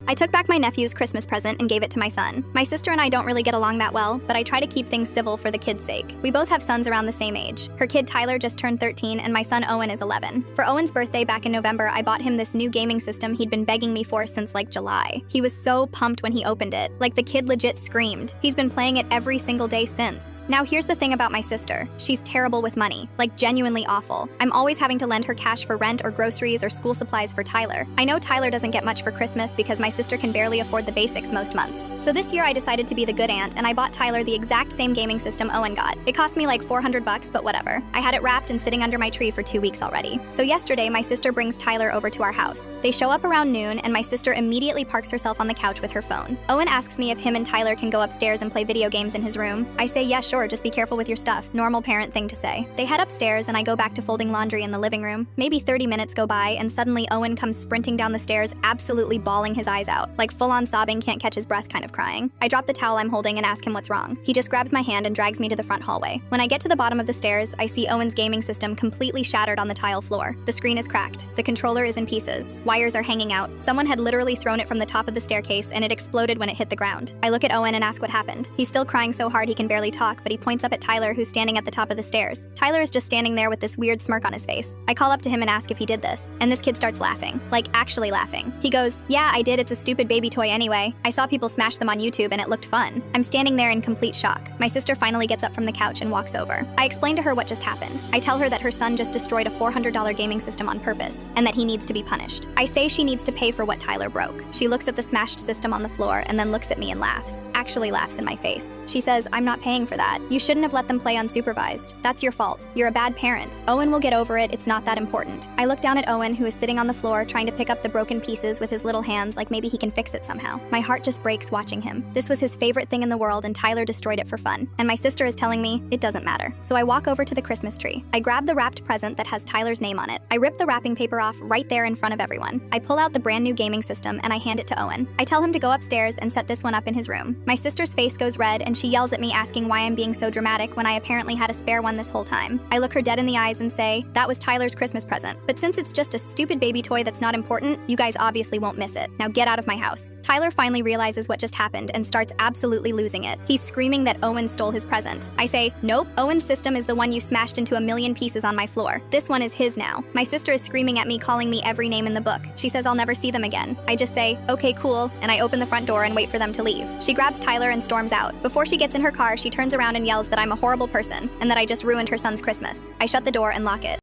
I took back my nephew's Christmas present and gave it to my son. My sister and I don't really get along that well, but I try to keep things civil for the kids' sake. We both have sons around the same age. Her kid Tyler just turned 13 and my son Owen is 11. For Owen's birthday back in November, I bought him this new gaming system he'd been begging me for since like July. He was so pumped when he opened it. Like the kid legit screamed. He's been playing it every single day since. Now here's the thing about my sister. She's terrible with money, like genuinely awful. I'm always having to lend her cash for rent or groceries or school supplies for Tyler. I know Tyler doesn't get much for Christmas because my sister can barely afford the basics most months. So this year I decided to be the good aunt and I bought Tyler the exact same gaming system Owen got. It cost me like $400, but whatever. I had it wrapped and sitting under my tree for 2 weeks already. So yesterday my sister brings Tyler over to our house. They show up around noon and my sister immediately parks herself on the couch with her phone. Owen asks me if him and Tyler can go upstairs and play video games in his room. I say, yeah, sure, just be careful with your stuff. Normal parent thing to say. They head upstairs and I go back to folding laundry in the living room. Maybe 30 minutes go by and suddenly Owen comes sprinting down the stairs, absolutely bawling his eyes out. Like full-on sobbing, can't catch his breath kind of crying. I drop the towel I'm holding and ask him what's wrong. He just grabs my hand and drags me to the front hallway. When I get to the bottom of the stairs, I see Owen's gaming system completely shattered on the tile floor. The screen is cracked. The controller is in pieces. Wires are hanging out. Someone had literally thrown it from the top of the staircase and it exploded when it hit the ground. I look at Owen and ask what happened. He's still crying so hard he can barely talk, but he points up at Tyler, who's standing at the top of the stairs. Tyler is just standing there with this weird smirk on his face. I call up to him and ask if he did this, and this kid starts laughing. Like, actually laughing. He goes, yeah, I did, it's a stupid baby toy anyway. I saw people smash them on YouTube and it looked fun. I'm standing there in complete shock. My sister finally gets up from the couch and walks over. I explain to her what just happened. I tell her that her son just destroyed a $400 gaming system on purpose, and that he needs to be punished. I say she needs to pay for what Tyler broke. She looks at the smashed system on the floor and then looks at me and laughs. Actually laughs in my face. She says, I'm not paying for that. You shouldn't have let them play unsupervised. That's your fault. You're a bad parent. Owen will get over it. It's not that important. I look down at Owen, who is sitting on the floor trying to pick up the broken pieces with his little hands like maybe he can fix it somehow. My heart just breaks watching him. This was his favorite thing in the world and Tyler destroyed it for fun. And my sister is telling me it doesn't matter. So I walk over to the Christmas tree. I grab the wrapped present that has Tyler's name on it. I rip the wrapping paper off right there in front of everyone. I pull out the brand new gaming system and I hand it to Owen. I tell him to go upstairs and set this one up in his room. My sister's face goes red and she yells at me asking why I'm being so dramatic when I apparently had a spare one this whole time. I look her dead in the eyes and say, that was Tyler's Christmas present. But since it's just a stupid baby toy that's not important, you guys obviously won't miss it. Now get out of my house. Tyler finally realizes what just happened and starts absolutely losing it. He's screaming that Owen stole his present. I say, nope, Owen's system is the one you smashed into a million pieces on my floor. This one is his now. My sister is screaming at me, calling me every name in the book. She says I'll never see them again. I just say, okay, cool, and I open the front door and wait for them to leave. She grabs Tyler and storms out. Before she gets in her car, she turns around and yells that I'm a horrible person and that I just ruined her son's Christmas. I shut the door and lock it.